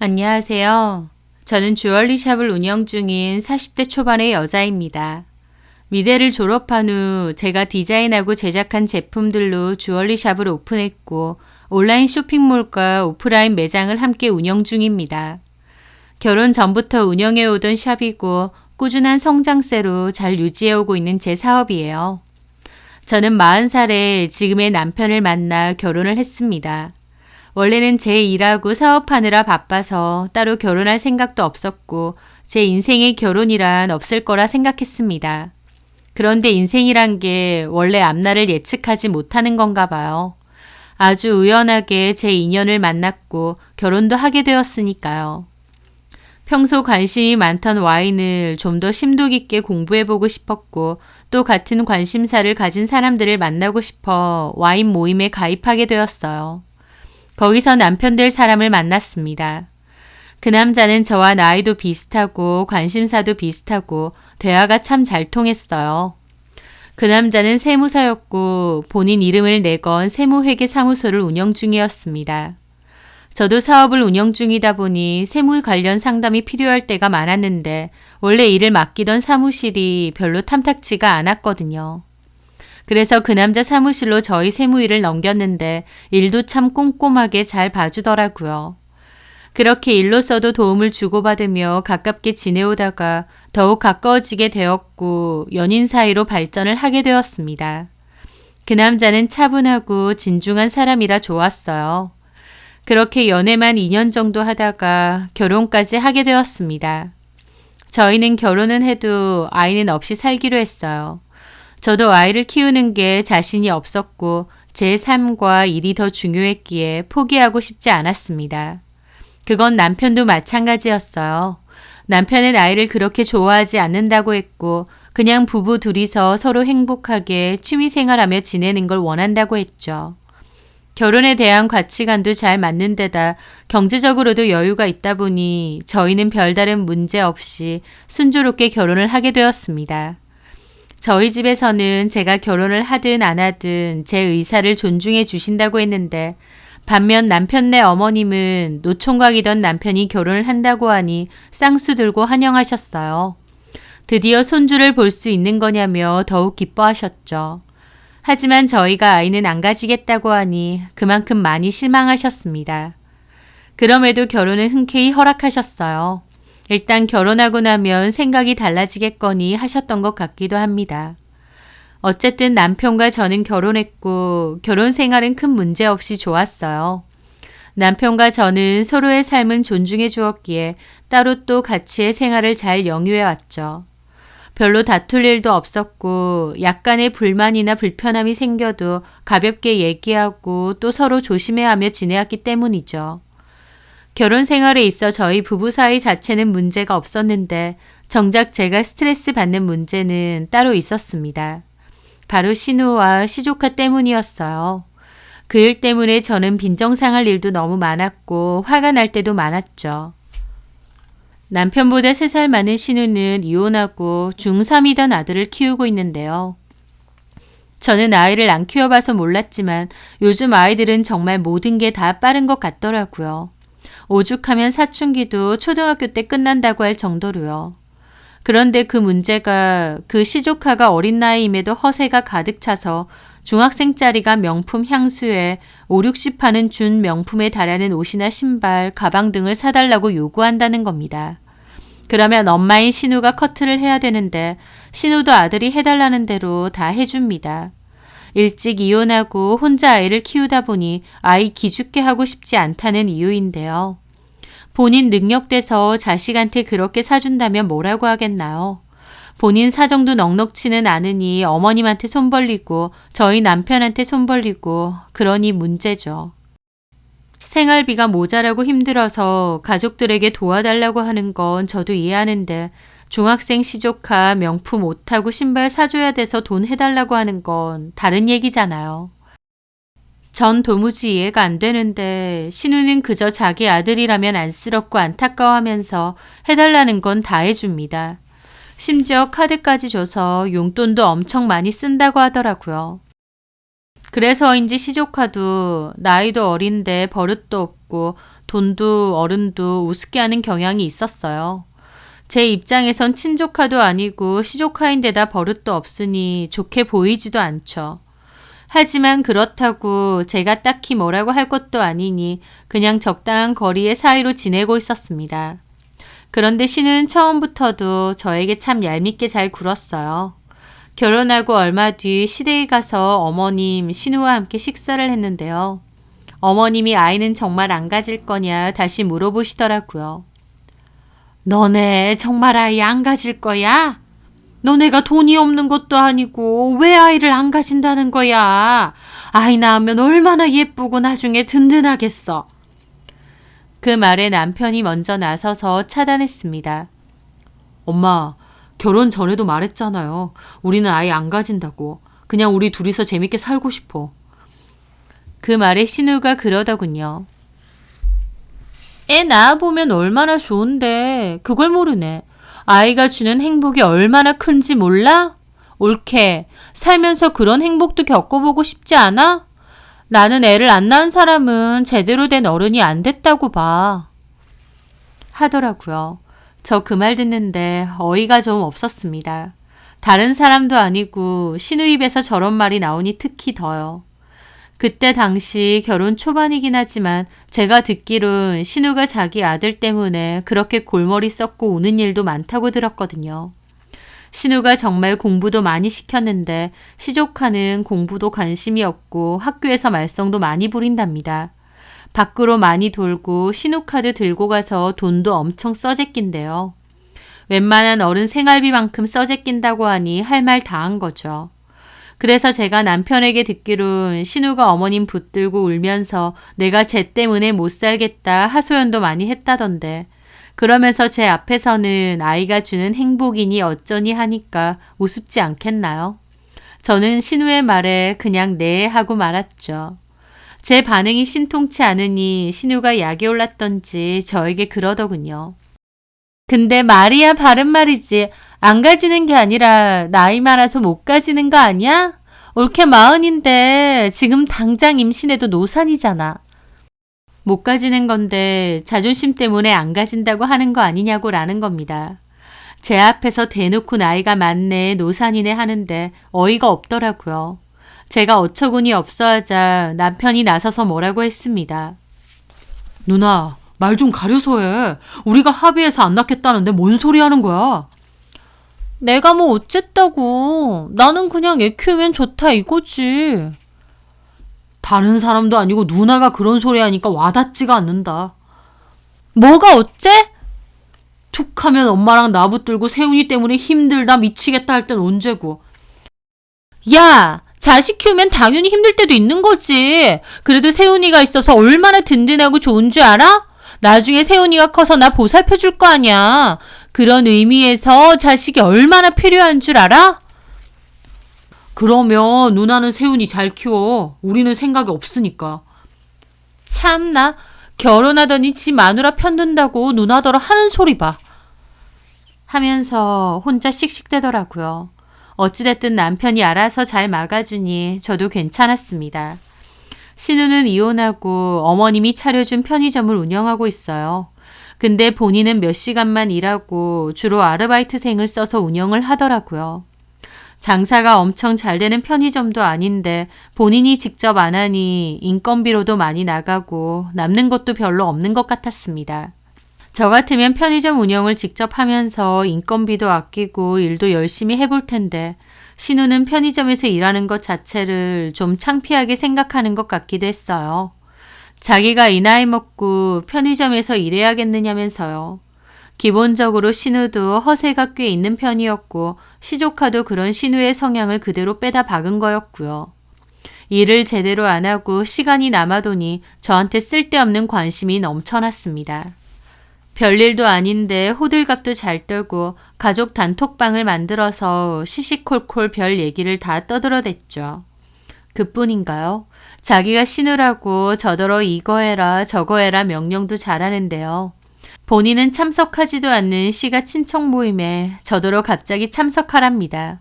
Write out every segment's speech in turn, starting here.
안녕하세요. 저는 주얼리 샵을 운영 중인 40대 초반의 여자입니다. 미대를 졸업한 후 제가 디자인하고 제작한 제품들로 주얼리 샵을 오픈했고 온라인 쇼핑몰과 오프라인 매장을 함께 운영 중입니다. 결혼 전부터 운영해오던 샵이고 꾸준한 성장세로 잘 유지해오고 있는 제 사업이에요. 저는 40살에 지금의 남편을 만나 결혼을 했습니다. 원래는 제 일하고 사업하느라 바빠서 따로 결혼할 생각도 없었고 제 인생의 결혼이란 없을 거라 생각했습니다. 그런데 인생이란 게 원래 앞날을 예측하지 못하는 건가 봐요. 아주 우연하게 제 인연을 만났고 결혼도 하게 되었으니까요. 평소 관심이 많던 와인을 좀 더 심도 깊게 공부해보고 싶었고 또 같은 관심사를 가진 사람들을 만나고 싶어 와인 모임에 가입하게 되었어요. 거기서 남편 될 사람을 만났습니다. 그 남자는 저와 나이도 비슷하고 관심사도 비슷하고 대화가 참 잘 통했어요. 그 남자는 세무사였고 본인 이름을 내건 세무회계 사무소를 운영 중이었습니다. 저도 사업을 운영 중이다 보니 세무 관련 상담이 필요할 때가 많았는데 원래 일을 맡기던 사무실이 별로 탐탁지가 않았거든요. 그래서 그 남자 사무실로 저희 세무일을 넘겼는데 일도 참 꼼꼼하게 잘 봐주더라고요. 그렇게 일로서도 도움을 주고받으며 가깝게 지내오다가 더욱 가까워지게 되었고 연인 사이로 발전을 하게 되었습니다. 그 남자는 차분하고 진중한 사람이라 좋았어요. 그렇게 연애만 2년 정도 하다가 결혼까지 하게 되었습니다. 저희는 결혼은 해도 아이는 없이 살기로 했어요. 저도 아이를 키우는 게 자신이 없었고 제 삶과 일이 더 중요했기에 포기하고 싶지 않았습니다. 그건 남편도 마찬가지였어요. 남편은 아이를 그렇게 좋아하지 않는다고 했고 그냥 부부 둘이서 서로 행복하게 취미생활하며 지내는 걸 원한다고 했죠. 결혼에 대한 가치관도 잘 맞는 데다 경제적으로도 여유가 있다 보니 저희는 별다른 문제 없이 순조롭게 결혼을 하게 되었습니다. 저희 집에서는 제가 결혼을 하든 안 하든 제 의사를 존중해 주신다고 했는데 반면 남편네 어머님은 노총각이던 남편이 결혼을 한다고 하니 쌍수 들고 환영하셨어요. 드디어 손주를 볼 수 있는 거냐며 더욱 기뻐하셨죠. 하지만 저희가 아이는 안 가지겠다고 하니 그만큼 많이 실망하셨습니다. 그럼에도 결혼은 흔쾌히 허락하셨어요. 일단 결혼하고 나면 생각이 달라지겠거니 하셨던 것 같기도 합니다. 어쨌든 남편과 저는 결혼했고 결혼 생활은 큰 문제 없이 좋았어요. 남편과 저는 서로의 삶은 존중해 주었기에 따로 또 같이의 생활을 잘 영유해 왔죠. 별로 다툴 일도 없었고 약간의 불만이나 불편함이 생겨도 가볍게 얘기하고 또 서로 조심해야 하며 지내왔기 때문이죠. 결혼 생활에 있어 저희 부부 사이 자체는 문제가 없었는데 정작 제가 스트레스 받는 문제는 따로 있었습니다. 바로 신우와 시조카 때문이었어요. 그 일 때문에 저는 빈정상할 일도 너무 많았고 화가 날 때도 많았죠. 남편보다 3살 많은 신우는 이혼하고 중3이던 아들을 키우고 있는데요. 저는 아이를 안 키워봐서 몰랐지만 요즘 아이들은 정말 모든 게 다 빠른 것 같더라고요. 오죽하면 사춘기도 초등학교 때 끝난다고 할 정도로요. 그런데 그 문제가 그 시조카가 어린 나이임에도 허세가 가득 차서 중학생짜리가 명품 향수에 5, 60 파는 준 명품에 달하는 옷이나 신발, 가방 등을 사달라고 요구한다는 겁니다. 그러면 엄마인 신우가 커트를 해야 되는데 신우도 아들이 해달라는 대로 다 해줍니다. 일찍 이혼하고 혼자 아이를 키우다 보니 아이 기죽게 하고 싶지 않다는 이유인데요. 본인 능력돼서 자식한테 그렇게 사준다면 뭐라고 하겠나요? 본인 사정도 넉넉치는 않으니 어머님한테 손 벌리고 저희 남편한테 손 벌리고 그러니 문제죠. 생활비가 모자라고 힘들어서 가족들에게 도와달라고 하는 건 저도 이해하는데 중학생 시조카 명품 옷하고 신발 사줘야 돼서 돈 해달라고 하는 건 다른 얘기잖아요. 전 도무지 이해가 안 되는데 신우는 그저 자기 아들이라면 안쓰럽고 안타까워하면서 해달라는 건 다 해줍니다. 심지어 카드까지 줘서 용돈도 엄청 많이 쓴다고 하더라고요. 그래서인지 시조카도 나이도 어린데 버릇도 없고 돈도 어른도 우습게 하는 경향이 있었어요. 제 입장에선 친조카도 아니고 시조카인데다 버릇도 없으니 좋게 보이지도 않죠. 하지만 그렇다고 제가 딱히 뭐라고 할 것도 아니니 그냥 적당한 거리의 사이로 지내고 있었습니다. 그런데 신우는 처음부터도 저에게 참 얄밉게 잘 굴었어요. 결혼하고 얼마 뒤 시댁에 가서 어머님, 신우와 함께 식사를 했는데요. 어머님이 아이는 정말 안 가질 거냐 다시 물어보시더라고요. 너네 정말 아이 안 가질 거야? 너네가 돈이 없는 것도 아니고 왜 아이를 안 가진다는 거야? 아이 낳으면 얼마나 예쁘고 나중에 든든하겠어. 그 말에 남편이 먼저 나서서 차단했습니다. 엄마, 결혼 전에도 말했잖아요. 우리는 아이 안 가진다고. 그냥 우리 둘이서 재밌게 살고 싶어. 그 말에 신우가 그러더군요. 애 낳아보면 얼마나 좋은데 그걸 모르네. 아이가 주는 행복이 얼마나 큰지 몰라? 옳게 살면서 그런 행복도 겪어보고 싶지 않아? 나는 애를 안 낳은 사람은 제대로 된 어른이 안 됐다고 봐. 하더라고요. 저 그 말 듣는데 어이가 좀 없었습니다. 다른 사람도 아니고 신우 입에서 저런 말이 나오니 특히 더요. 그때 당시 결혼 초반이긴 하지만 제가 듣기론 신우가 자기 아들 때문에 그렇게 골머리 썩고 우는 일도 많다고 들었거든요. 신우가 정말 공부도 많이 시켰는데 시조카는 공부도 관심이 없고 학교에서 말썽도 많이 부린답니다. 밖으로 많이 돌고 신우카드 들고 가서 돈도 엄청 써제낀대요. 웬만한 어른 생활비만큼 써제낀다고 하니 할 말 다 한 거죠. 그래서 제가 남편에게 듣기론 신우가 어머님 붙들고 울면서 내가 쟤 때문에 못 살겠다 하소연도 많이 했다던데 그러면서 제 앞에서는 아이가 주는 행복이니 어쩌니 하니까 우습지 않겠나요? 저는 신우의 말에 그냥 네 하고 말았죠. 제 반응이 신통치 않으니 신우가 약이 올랐던지 저에게 그러더군요. 근데 말이야 바른 말이지. 안 가지는 게 아니라 나이 많아서 못 가지는 거 아니야? 올케 40인데 지금 당장 임신해도 노산이잖아. 못 가지는 건데 자존심 때문에 안 가진다고 하는 거 아니냐고 라는 겁니다. 제 앞에서 대놓고 나이가 많네 노산이네 하는데 어이가 없더라고요. 제가 어처구니 없어 하자 남편이 나서서 뭐라고 했습니다. 누나, 말 좀 가려서 해. 우리가 합의해서 안 낳겠다는데 뭔 소리 하는 거야? 내가 뭐 어쨌다고. 나는 그냥 애 키우면 좋다 이거지. 다른 사람도 아니고 누나가 그런 소리 하니까 와닿지가 않는다. 뭐가 어째? 툭 하면 엄마랑 나 붙들고 세훈이 때문에 힘들다 미치겠다 할 땐 언제고. 야! 자식 키우면 당연히 힘들 때도 있는 거지. 그래도 세훈이가 있어서 얼마나 든든하고 좋은 줄 알아? 나중에 세훈이가 커서 나 보살펴 줄 거 아니야. 그런 의미에서 자식이 얼마나 필요한 줄 알아? 그러면 누나는 세훈이 잘 키워. 우리는 생각이 없으니까. 참나. 결혼하더니 지 마누라 편든다고 누나더러 하는 소리 봐. 하면서 혼자 씩씩대더라고요. 어찌됐든 남편이 알아서 잘 막아주니 저도 괜찮았습니다. 신우는 이혼하고 어머님이 차려준 편의점을 운영하고 있어요. 근데 본인은 몇 시간만 일하고 주로 아르바이트생을 써서 운영을 하더라고요. 장사가 엄청 잘 되는 편의점도 아닌데 본인이 직접 안 하니 인건비로도 많이 나가고 남는 것도 별로 없는 것 같았습니다. 저 같으면 편의점 운영을 직접 하면서 인건비도 아끼고 일도 열심히 해볼 텐데 신우는 편의점에서 일하는 것 자체를 좀 창피하게 생각하는 것 같기도 했어요. 자기가 이 나이 먹고 편의점에서 일해야겠느냐면서요. 기본적으로 신우도 허세가 꽤 있는 편이었고 시조카도 그런 신우의 성향을 그대로 빼다 박은 거였고요. 일을 제대로 안 하고 시간이 남아도니 저한테 쓸데없는 관심이 넘쳐났습니다. 별일도 아닌데 호들갑도 잘 떨고 가족 단톡방을 만들어서 시시콜콜 별 얘기를 다 떠들어댔죠. 그뿐인가요? 자기가 신우라고 저더러 이거 해라 저거 해라 명령도 잘하는데요. 본인은 참석하지도 않는 시가 친척 모임에 저더러 갑자기 참석하랍니다.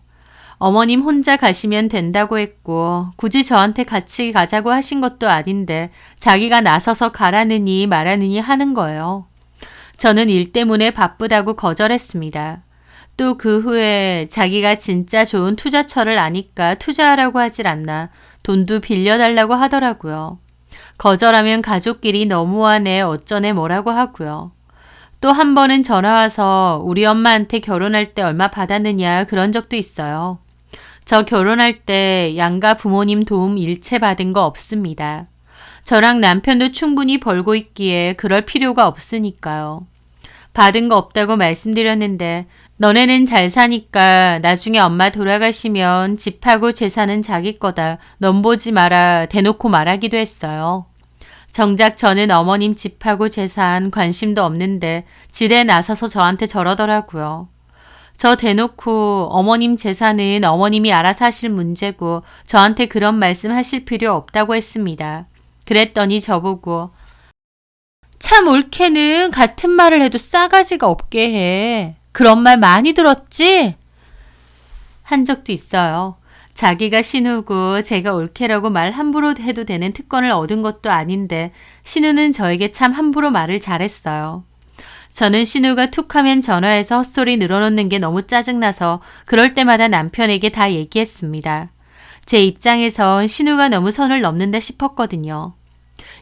어머님 혼자 가시면 된다고 했고 굳이 저한테 같이 가자고 하신 것도 아닌데 자기가 나서서 가라느니 말하느니 하는 거예요. 저는 일 때문에 바쁘다고 거절했습니다. 또 그 후에 자기가 진짜 좋은 투자처를 아니까 투자하라고 하질 않나 돈도 빌려달라고 하더라고요. 거절하면 가족끼리 너무하네 어쩌네 뭐라고 하고요. 또 한 번은 전화 와서 우리 엄마한테 결혼할 때 얼마 받았느냐 그런 적도 있어요. 저 결혼할 때 양가 부모님 도움 일체 받은 거 없습니다. 저랑 남편도 충분히 벌고 있기에 그럴 필요가 없으니까요. 받은 거 없다고 말씀드렸는데 너네는 잘 사니까 나중에 엄마 돌아가시면 집하고 재산은 자기 거다. 넌 보지 마라 대놓고 말하기도 했어요. 정작 저는 어머님 집하고 재산 관심도 없는데 지레 나서서 저한테 저러더라고요. 저 대놓고 어머님 재산은 어머님이 알아서 하실 문제고 저한테 그런 말씀 하실 필요 없다고 했습니다. 그랬더니 저보고 참 올케는 같은 말을 해도 싸가지가 없게 해. 그런 말 많이 들었지? 한 적도 있어요. 자기가 신우고 제가 올케라고 말 함부로 해도 되는 특권을 얻은 것도 아닌데 신우는 저에게 참 함부로 말을 잘했어요. 저는 신우가 툭하면 전화해서 헛소리 늘어놓는 게 너무 짜증나서 그럴 때마다 남편에게 다 얘기했습니다. 제 입장에선 신우가 너무 선을 넘는다 싶었거든요.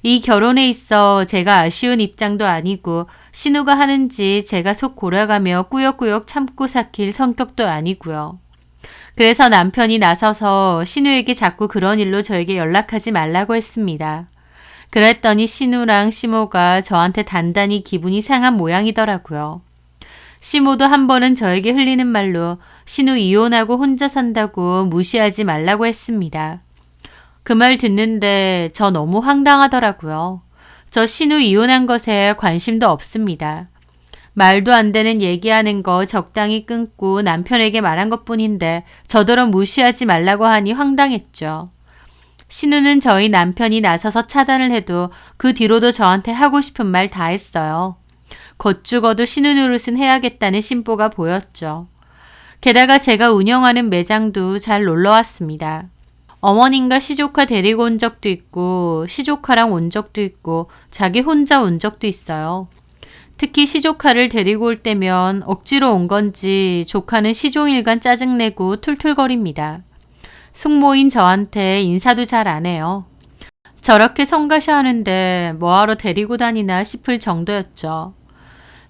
이 결혼에 있어 제가 아쉬운 입장도 아니고 신우가 하는지 제가 속 골아가며 꾸역꾸역 참고 삭힐 성격도 아니고요. 그래서 남편이 나서서 신우에게 자꾸 그런 일로 저에게 연락하지 말라고 했습니다. 그랬더니 신우랑 시모가 저한테 단단히 기분이 상한 모양이더라고요. 시모도 한 번은 저에게 흘리는 말로 신우 이혼하고 혼자 산다고 무시하지 말라고 했습니다. 그 말 듣는데 저 너무 황당하더라고요. 저 신우 이혼한 것에 관심도 없습니다. 말도 안 되는 얘기하는 거 적당히 끊고 남편에게 말한 것뿐인데 저더러 무시하지 말라고 하니 황당했죠. 신우는 저희 남편이 나서서 차단을 해도 그 뒤로도 저한테 하고 싶은 말 다 했어요. 곧 죽어도 신우 노릇은 해야겠다는 심보가 보였죠. 게다가 제가 운영하는 매장도 잘 놀러 왔습니다. 어머님과 시조카 데리고 온 적도 있고 시조카랑 온 적도 있고 자기 혼자 온 적도 있어요. 특히 시조카를 데리고 올 때면 억지로 온 건지 조카는 시종일관 짜증내고 툴툴거립니다. 숙모인 저한테 인사도 잘 안 해요. 저렇게 성가셔하는데 뭐하러 데리고 다니나 싶을 정도였죠.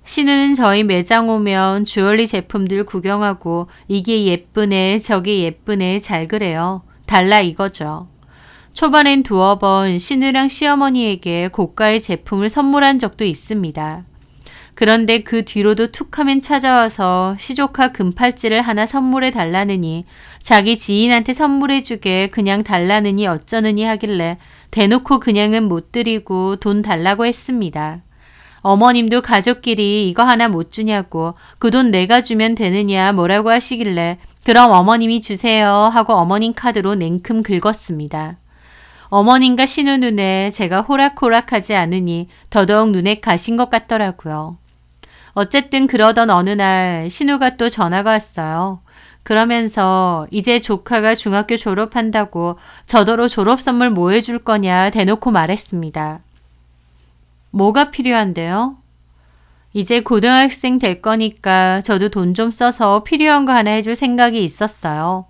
신우는 저희 매장 오면 주얼리 제품들 구경하고 이게 예쁘네 저게 예쁘네 잘 그래요. 달라 이거죠. 초반엔 두어 번 신우랑 시어머니에게 고가의 제품을 선물한 적도 있습니다. 그런데 그 뒤로도 툭하면 찾아와서 시조카 금팔찌를 하나 선물해 달라느니 자기 지인한테 선물해 주게 그냥 달라느니 어쩌느니 하길래 대놓고 그냥은 못 드리고 돈 달라고 했습니다. 어머님도 가족끼리 이거 하나 못 주냐고 그 돈 내가 주면 되느냐 뭐라고 하시길래 그럼 어머님이 주세요 하고 어머님 카드로 냉큼 긁었습니다. 어머님과 신우 눈에 제가 호락호락하지 않으니 더더욱 눈에 가신 것 같더라고요. 어쨌든 그러던 어느 날 신우가 또 전화가 왔어요. 그러면서 이제 조카가 중학교 졸업한다고 저더러 졸업 선물 뭐 해줄 거냐 대놓고 말했습니다. 뭐가 필요한데요? 이제 고등학생 될 거니까 저도 돈 좀 써서 필요한 거 하나 해줄 생각이 있었어요.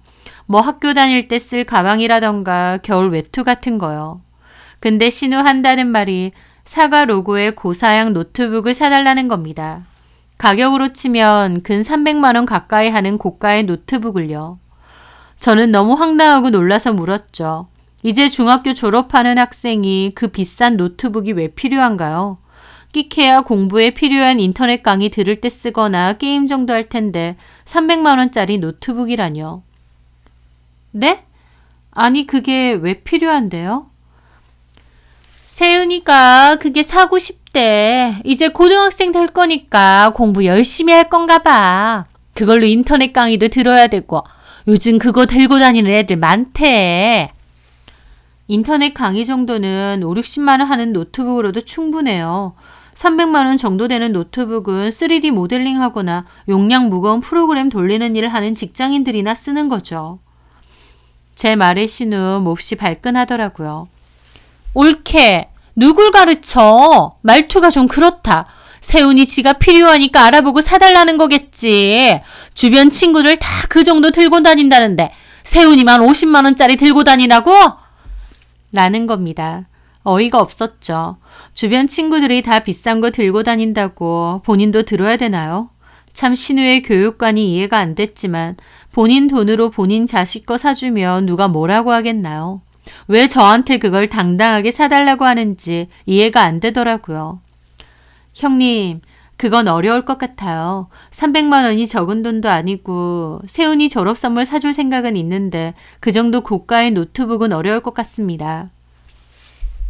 뭐 학교 다닐 때 쓸 가방이라던가 겨울 외투 같은 거요. 근데 신우 한다는 말이 사과 로고의 고사양 노트북을 사달라는 겁니다. 가격으로 치면 근 300만 원 가까이 하는 고가의 노트북을요. 저는 너무 황당하고 놀라서 물었죠. 이제 중학교 졸업하는 학생이 그 비싼 노트북이 왜 필요한가요? 끼케야 공부에 필요한 인터넷 강의 들을 때 쓰거나 게임 정도 할 텐데 300만 원짜리 노트북이라뇨. 네? 아니 그게 왜 필요한데요? 세은이가 그게 사고 싶대. 이제 고등학생 될 거니까 공부 열심히 할 건가 봐. 그걸로 인터넷 강의도 들어야 되고 요즘 그거 들고 다니는 애들 많대. 인터넷 강의 정도는 5, 60만 원 하는 노트북으로도 충분해요. 300만 원 정도 되는 노트북은 3D 모델링하거나 용량 무거운 프로그램 돌리는 일을 하는 직장인들이나 쓰는 거죠. 제 말에 신우 몹시 발끈하더라고요. 옳게. 누굴 가르쳐? 말투가 좀 그렇다. 세훈이 지가 필요하니까 알아보고 사달라는 거겠지. 주변 친구들 다 그 정도 들고 다닌다는데 세훈이만 50만 원짜리 들고 다니라고? 라는 겁니다. 어이가 없었죠. 주변 친구들이 다 비싼 거 들고 다닌다고 본인도 들어야 되나요? 참 신우의 교육관이 이해가 안 됐지만 본인 돈으로 본인 자식 거 사주면 누가 뭐라고 하겠나요? 왜 저한테 그걸 당당하게 사달라고 하는지 이해가 안 되더라고요. 형님, 그건 어려울 것 같아요. 300만 원이 적은 돈도 아니고 세훈이 졸업 선물 사줄 생각은 있는데 그 정도 고가의 노트북은 어려울 것 같습니다.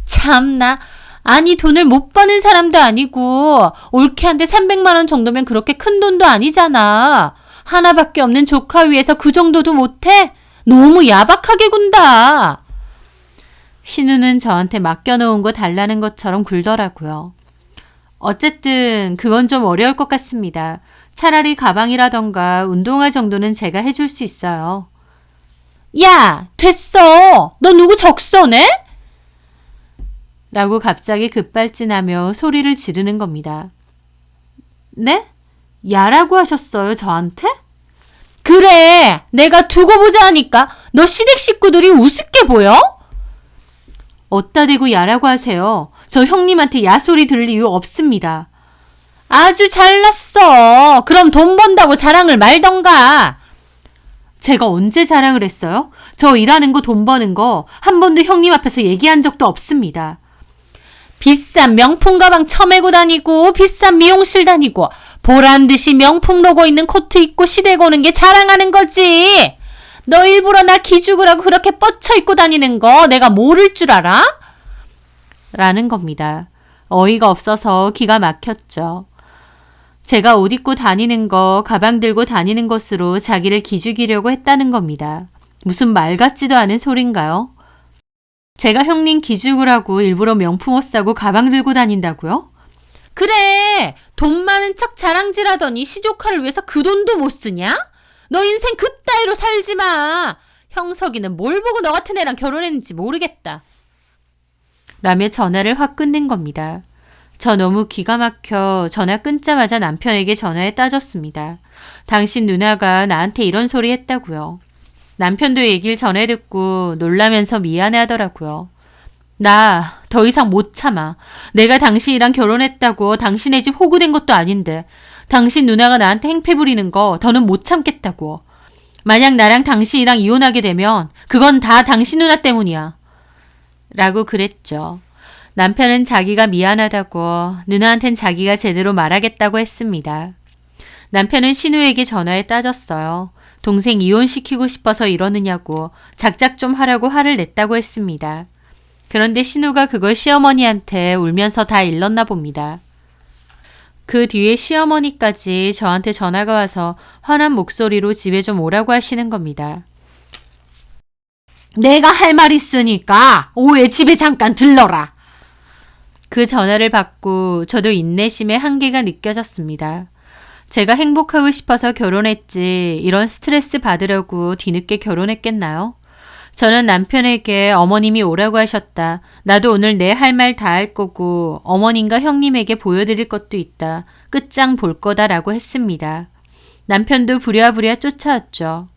참나. 아니 돈을 못 버는 사람도 아니고 올케한테 300만 원 정도면 그렇게 큰 돈도 아니잖아. 하나밖에 없는 조카 위해서 그 정도도 못해? 너무 야박하게 군다. 신우는 저한테 맡겨놓은 거 달라는 것처럼 굴더라고요. 어쨌든 그건 좀 어려울 것 같습니다. 차라리 가방이라던가 운동화 정도는 제가 해줄 수 있어요. 야, 됐어. 너 누구 적서네? 라고 갑자기 급발진하며 소리를 지르는 겁니다. 네? 야라고 하셨어요, 저한테? 그래, 내가 두고 보자 하니까 너 시댁 식구들이 우습게 보여? 어따 대고 야라고 하세요. 저 형님한테 야소리 들을 이유 없습니다. 아주 잘났어. 그럼 돈 번다고 자랑을 말던가. 제가 언제 자랑을 했어요? 저 일하는 거 돈 버는 거 한 번도 형님 앞에서 얘기한 적도 없습니다. 비싼 명품 가방 처매고 다니고 비싼 미용실 다니고 보란듯이 명품 로고 있는 코트 입고 시댁 오는 게 자랑하는 거지. 너 일부러 나 기죽으라고 그렇게 뻗쳐 입고 다니는 거 내가 모를 줄 알아? 라는 겁니다. 어이가 없어서 기가 막혔죠. 제가 옷 입고 다니는 거, 가방 들고 다니는 것으로 자기를 기죽이려고 했다는 겁니다. 무슨 말 같지도 않은 소린가요? 제가 형님 기죽으라고 일부러 명품 옷 사고 가방 들고 다닌다고요? 그래, 돈 많은 척 자랑질하더니 시조카를 위해서 그 돈도 못 쓰냐? 너 인생 그따위로 살지 마. 형석이는 뭘 보고 너 같은 애랑 결혼했는지 모르겠다. 라며 전화를 확 끊는 겁니다. 저 너무 기가 막혀 전화 끊자마자 남편에게 전화에 따졌습니다. 당신 누나가 나한테 이런 소리 했다고요. 남편도 얘기를 전해 듣고 놀라면서 미안해 하더라고요. 나 더 이상 못 참아. 내가 당신이랑 결혼했다고 당신의 집 호구된 것도 아닌데 당신 누나가 나한테 행패 부리는 거 더는 못 참겠다고. 만약 나랑 당신이랑 이혼하게 되면 그건 다 당신 누나 때문이야. 라고 그랬죠. 남편은 자기가 미안하다고 누나한텐 자기가 제대로 말하겠다고 했습니다. 남편은 신우에게 전화에 따졌어요. 동생 이혼시키고 싶어서 이러느냐고 작작 좀 하라고 화를 냈다고 했습니다. 그런데 신우가 그걸 시어머니한테 울면서 다 일렀나 봅니다. 그 뒤에 시어머니까지 저한테 전화가 와서 화난 목소리로 집에 좀 오라고 하시는 겁니다. 내가 할 말 있으니까 오후에 집에 잠깐 들러라. 그 전화를 받고 저도 인내심의 한계가 느껴졌습니다. 제가 행복하고 싶어서 결혼했지 이런 스트레스 받으려고 뒤늦게 결혼했겠나요? 저는 남편에게 어머님이 오라고 하셨다. 나도 오늘 내 할 말 다 할 거고 어머님과 형님에게 보여드릴 것도 있다. 끝장 볼 거다라고 했습니다. 남편도 부랴부랴 쫓아왔죠.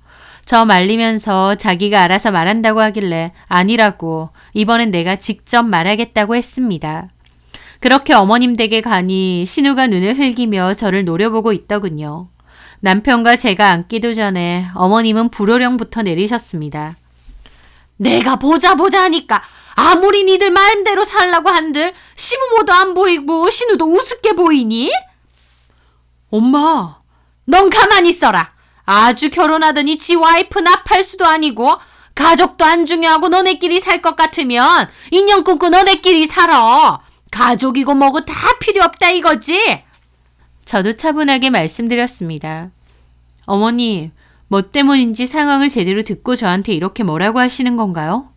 저 말리면서 자기가 알아서 말한다고 하길래 아니라고 이번엔 내가 직접 말하겠다고 했습니다. 그렇게 어머님 댁에 가니 신우가 눈을 흘기며 저를 노려보고 있더군요. 남편과 제가 앉기도 전에 어머님은 불호령부터 내리셨습니다. 내가 보자 하니까 아무리 니들 마음대로 살라고 한들 시부모도 안 보이고 신우도 우습게 보이니? 엄마, 넌 가만히 있어라. 아주 결혼하더니 지 와이프 납할 수도 아니고 가족도 안 중요하고 너네끼리 살 것 같으면 인연 끊고 너네끼리 살아. 가족이고 뭐고 다 필요 없다 이거지? 저도 차분하게 말씀드렸습니다. 어머니, 뭐 때문인지 상황을 제대로 듣고 저한테 이렇게 뭐라고 하시는 건가요?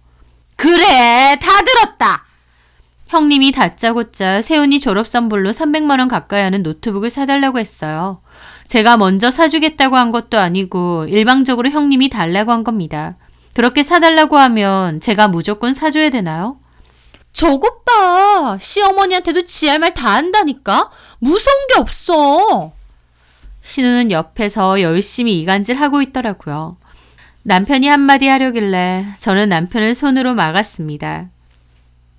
그래, 다 들었다. 형님이 다짜고짜 세훈이 졸업 선물로 300만 원 가까이 하는 노트북을 사달라고 했어요. 제가 먼저 사주겠다고 한 것도 아니고 일방적으로 형님이 달라고 한 겁니다. 그렇게 사달라고 하면 제가 무조건 사줘야 되나요? 저것 봐. 시어머니한테도 지 할 말 다 한다니까. 무서운 게 없어. 신우는 옆에서 열심히 이간질하고 있더라고요. 남편이 한마디 하려길래 저는 남편을 손으로 막았습니다.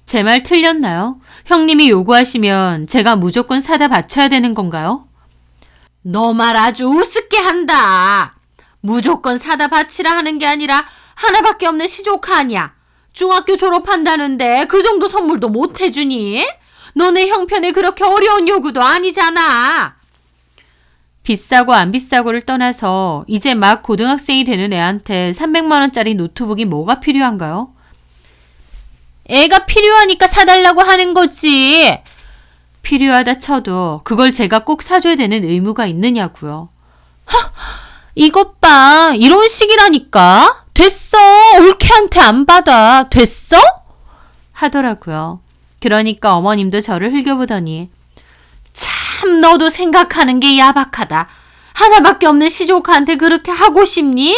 제 말 틀렸나요? 형님이 요구하시면 제가 무조건 사다 바쳐야 되는 건가요? 너 말 아주 우습게 한다. 무조건 사다 바치라 하는 게 아니라 하나밖에 없는 시조카 아니야. 중학교 졸업한다는데 그 정도 선물도 못 해주니? 너네 형편에 그렇게 어려운 요구도 아니잖아. 비싸고 안 비싸고를 떠나서 이제 막 고등학생이 되는 애한테 300만 원짜리 노트북이 뭐가 필요한가요? 애가 필요하니까 사달라고 하는 거지. 필요하다 쳐도 그걸 제가 꼭 사줘야 되는 의무가 있느냐고요. 이것 봐. 이런 식이라니까. 됐어. 올케한테 안 받아. 됐어? 하더라고요. 그러니까 어머님도 저를 흘겨보더니 참 너도 생각하는 게 야박하다. 하나밖에 없는 시조카한테 그렇게 하고 싶니?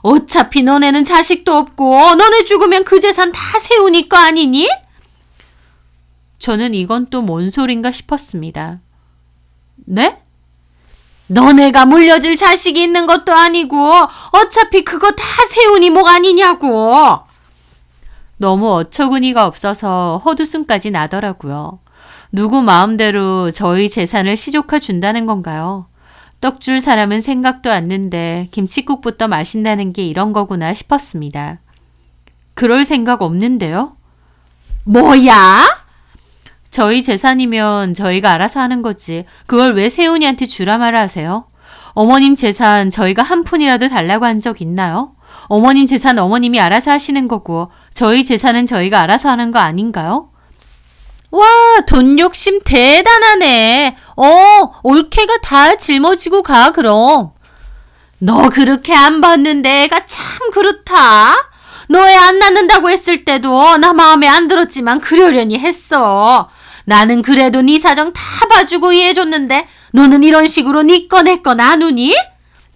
어차피 너네는 자식도 없고 너네 죽으면 그 재산 다 세훈이 거 아니니? 저는 이건 또 뭔 소린가 싶었습니다. 네? 너네가 물려줄 자식이 있는 것도 아니고 어차피 그거 다 세훈이 목 아니냐고. 너무 어처구니가 없어서 헛웃음까지 나더라고요. 누구 마음대로 저희 재산을 시조카 준다는 건가요? 떡 줄 사람은 생각도 않는데 김칫국부터 마신다는 게 이런 거구나 싶었습니다. 그럴 생각 없는데요? 뭐야? 저희 재산이면 저희가 알아서 하는 거지. 그걸 왜 세훈이한테 주라 말아 하세요? 어머님 재산 저희가 한 푼이라도 달라고 한 적 있나요? 어머님 재산 어머님이 알아서 하시는 거고 저희 재산은 저희가 알아서 하는 거 아닌가요? 와, 돈 욕심 대단하네. 올케가 다 짊어지고 가 그럼. 너 그렇게 안 받는데 애가 참 그렇다. 너 애 안 낳는다고 했을 때도 나 마음에 안 들었지만 그러려니 했어. 나는 그래도 네 사정 다 봐주고 이해해줬는데 너는 이런 식으로 네 거 내 거 나누니?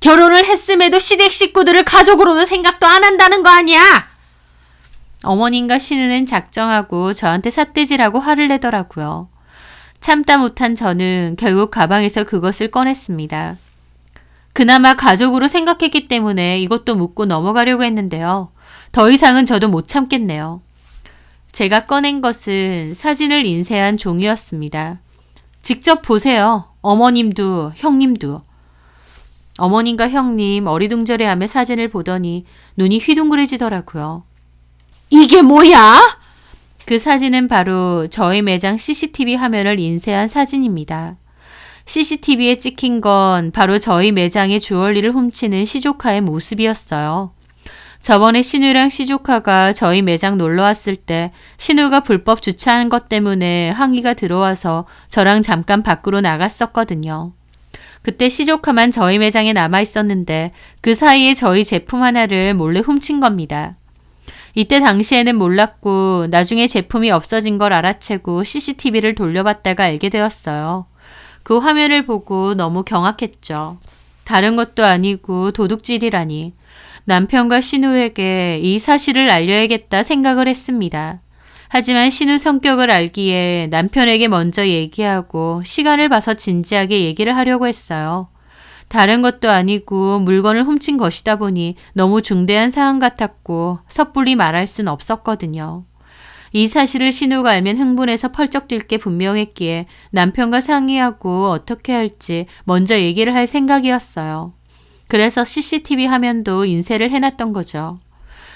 결혼을 했음에도 시댁 식구들을 가족으로는 생각도 안 한다는 거 아니야? 어머님과 신우는 작정하고 저한테 삿대질하고 화를 내더라고요. 참다 못한 저는 결국 가방에서 그것을 꺼냈습니다. 그나마 가족으로 생각했기 때문에 이것도 묻고 넘어가려고 했는데요. 더 이상은 저도 못 참겠네요. 제가 꺼낸 것은 사진을 인쇄한 종이였습니다. 직접 보세요. 어머님도 형님도. 어머님과 형님 어리둥절해하며 사진을 보더니 눈이 휘둥그레지더라고요. 이게 뭐야? 그 사진은 바로 저희 매장 CCTV 화면을 인쇄한 사진입니다. CCTV에 찍힌 건 바로 저희 매장의 주얼리를 훔치는 시조카의 모습이었어요. 저번에 신우랑 시조카가 저희 매장 놀러 왔을 때 신우가 불법 주차한 것 때문에 항의가 들어와서 저랑 잠깐 밖으로 나갔었거든요. 그때 시조카만 저희 매장에 남아 있었는데 그 사이에 저희 제품 하나를 몰래 훔친 겁니다. 이때 당시에는 몰랐고 나중에 제품이 없어진 걸 알아채고 CCTV를 돌려봤다가 알게 되었어요. 그 화면을 보고 너무 경악했죠. 다른 것도 아니고 도둑질이라니. 남편과 신우에게 이 사실을 알려야겠다 생각을 했습니다. 하지만 신우 성격을 알기에 남편에게 먼저 얘기하고 시간을 봐서 진지하게 얘기를 하려고 했어요. 다른 것도 아니고 물건을 훔친 것이다 보니 너무 중대한 사안 같았고 섣불리 말할 순 없었거든요. 이 사실을 신우가 알면 흥분해서 펄쩍 뛸 게 분명했기에 남편과 상의하고 어떻게 할지 먼저 얘기를 할 생각이었어요. 그래서 CCTV 화면도 인쇄를 해놨던 거죠.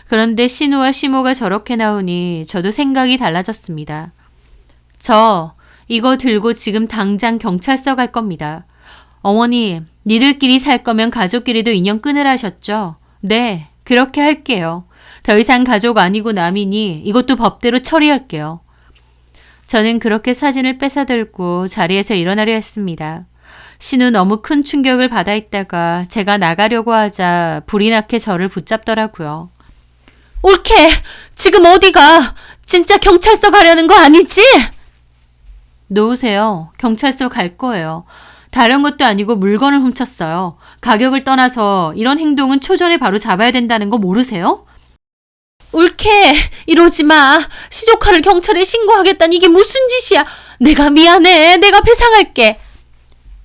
그런데 신우와 시모가 저렇게 나오니 저도 생각이 달라졌습니다. 저 이거 들고 지금 당장 경찰서 갈 겁니다. 어머니, 니들끼리 살 거면 가족끼리도 인연 끊으라셨죠? 네, 그렇게 할게요. 더 이상 가족 아니고 남이니 이것도 법대로 처리할게요. 저는 그렇게 사진을 뺏어들고 자리에서 일어나려 했습니다. 신우 너무 큰 충격을 받아 있다가 제가 나가려고 하자 불이 나게 저를 붙잡더라고요. 올케, 지금 어디가? 진짜 경찰서 가려는 거 아니지? 놓으세요. 경찰서 갈 거예요. 다른 것도 아니고 물건을 훔쳤어요. 가격을 떠나서 이런 행동은 초전에 바로 잡아야 된다는 거 모르세요? 올케, 이러지 마. 시조카를 경찰에 신고하겠다니 이게 무슨 짓이야. 내가 미안해. 내가 배상할게.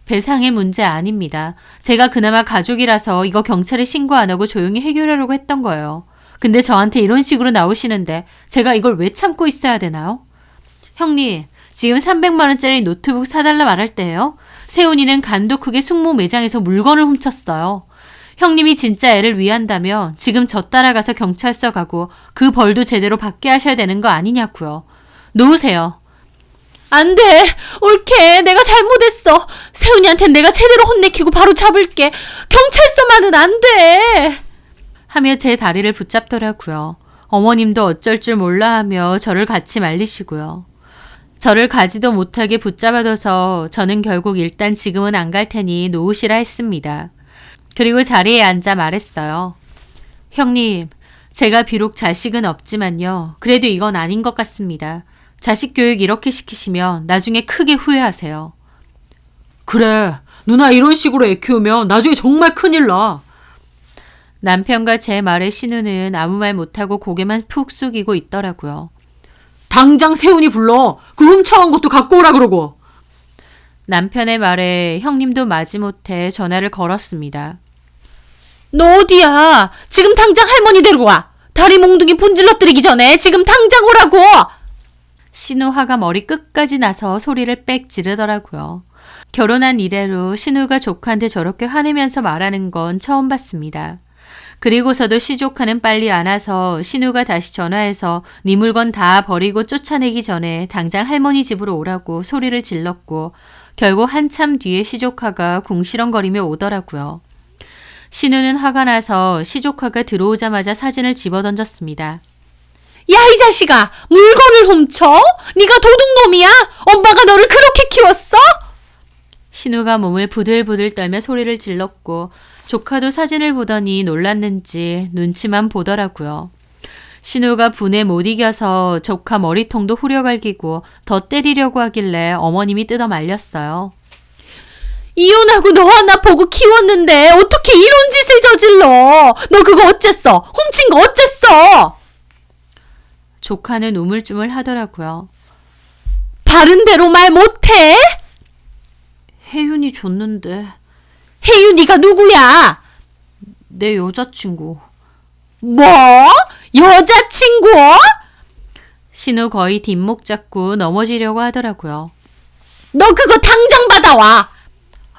배상의 문제 아닙니다. 제가 그나마 가족이라서 이거 경찰에 신고 안 하고 조용히 해결하려고 했던 거예요. 근데 저한테 이런 식으로 나오시는데 제가 이걸 왜 참고 있어야 되나요? 형님, 지금 300만 원짜리 노트북 사달라 말할 때예요. 세훈이는 간도 크게 숙모 매장에서 물건을 훔쳤어요. 형님이 진짜 애를 위한다면 지금 저 따라가서 경찰서 가고 그 벌도 제대로 받게 하셔야 되는 거 아니냐고요. 놓으세요. 안 돼. 올케, 내가 잘못했어. 세훈이한텐 내가 제대로 혼내키고 바로 잡을게. 경찰서만은 안 돼. 하며 제 다리를 붙잡더라고요. 어머님도 어쩔 줄 몰라 하며 저를 같이 말리시고요. 저를 가지도 못하게 붙잡아둬서 저는 결국 일단 지금은 안 갈 테니 놓으시라 했습니다. 그리고 자리에 앉아 말했어요. 형님, 제가 비록 자식은 없지만요. 그래도 이건 아닌 것 같습니다. 자식 교육 이렇게 시키시면 나중에 크게 후회하세요. 그래, 누나 이런 식으로 애 키우면 나중에 정말 큰일 나. 남편과 제 말에 신우는 아무 말 못하고 고개만 푹 숙이고 있더라고요. 당장 세훈이 불러. 그 훔쳐간 것도 갖고 오라 그러고. 남편의 말에 형님도 마지못해 전화를 걸었습니다. 너 어디야? 지금 당장 할머니 데리고 와. 다리 몽둥이 분질러뜨리기 전에 지금 당장 오라고. 신우 화가 머리 끝까지 나서 소리를 빽 지르더라고요. 결혼한 이래로 신우가 조카한테 저렇게 화내면서 말하는 건 처음 봤습니다. 그리고서도 시조카는 빨리 안 와서 신우가 다시 전화해서 네 물건 다 버리고 쫓아내기 전에 당장 할머니 집으로 오라고 소리를 질렀고 결국 한참 뒤에 시조카가 궁시렁거리며 오더라고요. 신우는 화가 나서 시조카가 들어오자마자 사진을 집어던졌습니다. 야, 이 자식아! 물건을 훔쳐? 네가 도둑놈이야? 엄마가 너를 그렇게 키웠어? 신우가 몸을 부들부들 떨며 소리를 질렀고 조카도 사진을 보더니 놀랐는지 눈치만 보더라고요. 신우가 분에 못 이겨서 조카 머리통도 후려갈기고 더 때리려고 하길래 어머님이 뜯어 말렸어요. 이혼하고 너 하나 보고 키웠는데 어떻게 이런 짓을 저질러? 너 그거 어쨌어? 훔친 거 어쨌어? 조카는 우물쭈물 하더라고요. 바른 대로 말 못해? 혜윤이 줬는데. 혜윤이가 누구야? 내 여자친구. 뭐? 여자친구? 신우 거의 뒷목 잡고 넘어지려고 하더라고요. 너 그거 당장 받아와.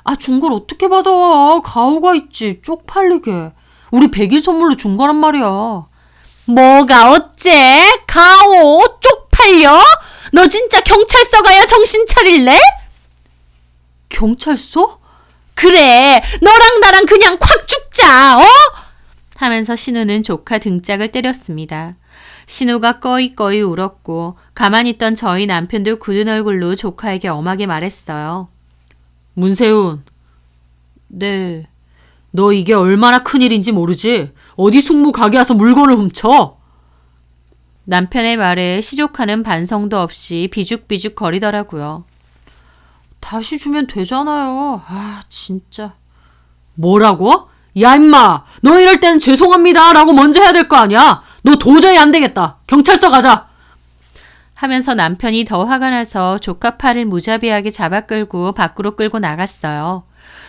아, 준 걸 어떻게 받아. 가오가 있지. 쪽팔리게. 우리 100일 선물로 준 거란 말이야. 뭐가 어째? 가오? 쪽팔려? 너 진짜 경찰서 가야 정신 차릴래? 경찰서? 그래, 너랑 나랑 그냥 콱 죽자, 어? 하면서 신우는 조카 등짝을 때렸습니다. 신우가 꺼이꺼이 울었고 가만히 있던 저희 남편도 굳은 얼굴로 조카에게 엄하게 말했어요. 문세훈, 네. 너 이게 얼마나 큰일인지 모르지? 어디 숙모 가게 와서 물건을 훔쳐? 남편의 말에 시조카는 반성도 없이 비죽비죽 거리더라고요. 다시 주면 되잖아요. 아, 진짜. 뭐라고? 야, 임마! 너 이럴 땐 죄송합니다 라고 먼저 해야 될 거 아니야? 너 도저히 안 되겠다. 경찰서 가자. 하면서 남편이 더 화가 나서 조카 팔을 무자비하게 잡아 끌고 밖으로 끌고 나갔어요.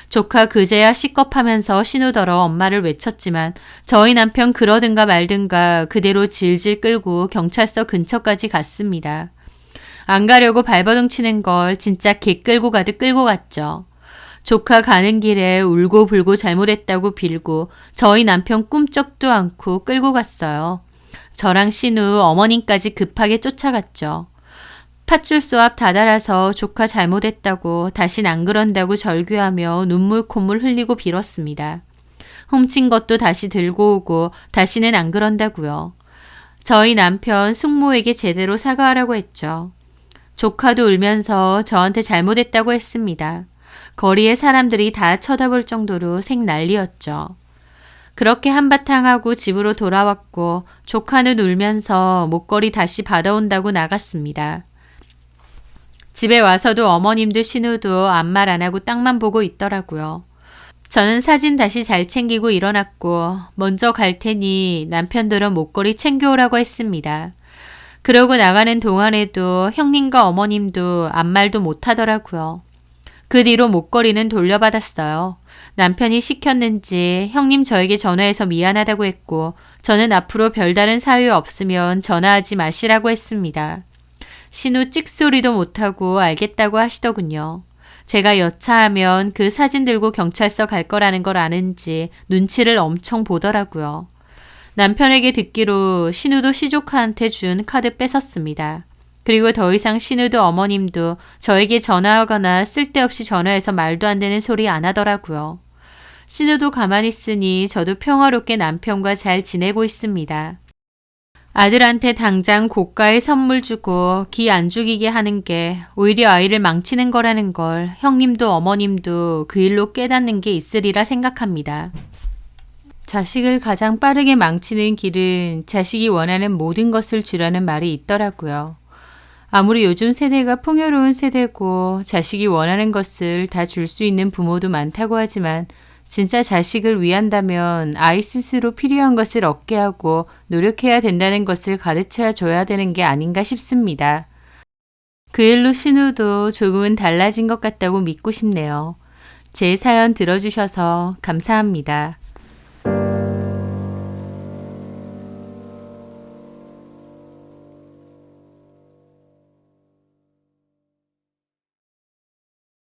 조카 그제야 시겁하면서 신우더러 엄마를 외쳤지만 저희 남편 그러든가 말든가 그대로 질질 끌고 경찰서 근처까지 갔습니다. 안 가려고 발버둥 치는 걸 진짜 개 끌고 가듯 끌고 갔죠. 조카 가는 길에 울고불고 잘못했다고 빌고 저희 남편 꿈쩍도 않고 끌고 갔어요. 저랑 신우 어머님까지 급하게 쫓아갔죠. 팥줄소 앞 다다라서 조카 잘못했다고 다신 안 그런다고 절규하며 눈물 콧물 흘리고 빌었습니다. 훔친 것도 다시 들고 오고 다시는 안 그런다고요. 저희 남편 숙모에게 제대로 사과하라고 했죠. 조카도 울면서 저한테 잘못했다고 했습니다. 거리의 사람들이 다 쳐다볼 정도로 생난리였죠. 그렇게 한바탕 하고 집으로 돌아왔고 조카는 울면서 목걸이 다시 받아온다고 나갔습니다. 집에 와서도 어머님도 신우도 아무 말 안 하고 땅만 보고 있더라고요. 저는 사진 다시 잘 챙기고 일어났고 먼저 갈 테니 남편들은 목걸이 챙겨오라고 했습니다. 그러고 나가는 동안에도 형님과 어머님도 아무 말도 못하더라고요. 그 뒤로 목걸이는 돌려받았어요. 남편이 시켰는지 형님 저에게 전화해서 미안하다고 했고 저는 앞으로 별다른 사유 없으면 전화하지 마시라고 했습니다. 신우 찍소리도 못하고 알겠다고 하시더군요. 제가 여차하면 그 사진 들고 경찰서 갈 거라는 걸 아는지 눈치를 엄청 보더라고요. 남편에게 듣기로 신우도 시조카한테 준 카드 뺏었습니다. 그리고 더 이상 신우도 어머님도 저에게 전화하거나 쓸데없이 전화해서 말도 안 되는 소리 안 하더라고요. 신우도 가만히 있으니 저도 평화롭게 남편과 잘 지내고 있습니다. 아들한테 당장 고가의 선물 주고 기 안 죽이게 하는 게 오히려 아이를 망치는 거라는 걸 형님도 어머님도 그 일로 깨닫는 게 있으리라 생각합니다. 자식을 가장 빠르게 망치는 길은 자식이 원하는 모든 것을 주라는 말이 있더라고요. 아무리 요즘 세대가 풍요로운 세대고 자식이 원하는 것을 다 줄 수 있는 부모도 많다고 하지만 진짜 자식을 위한다면 아이 스스로 필요한 것을 얻게 하고 노력해야 된다는 것을 가르쳐 줘야 되는 게 아닌가 싶습니다. 그 일로 신우도 조금은 달라진 것 같다고 믿고 싶네요. 제 사연 들어주셔서 감사합니다.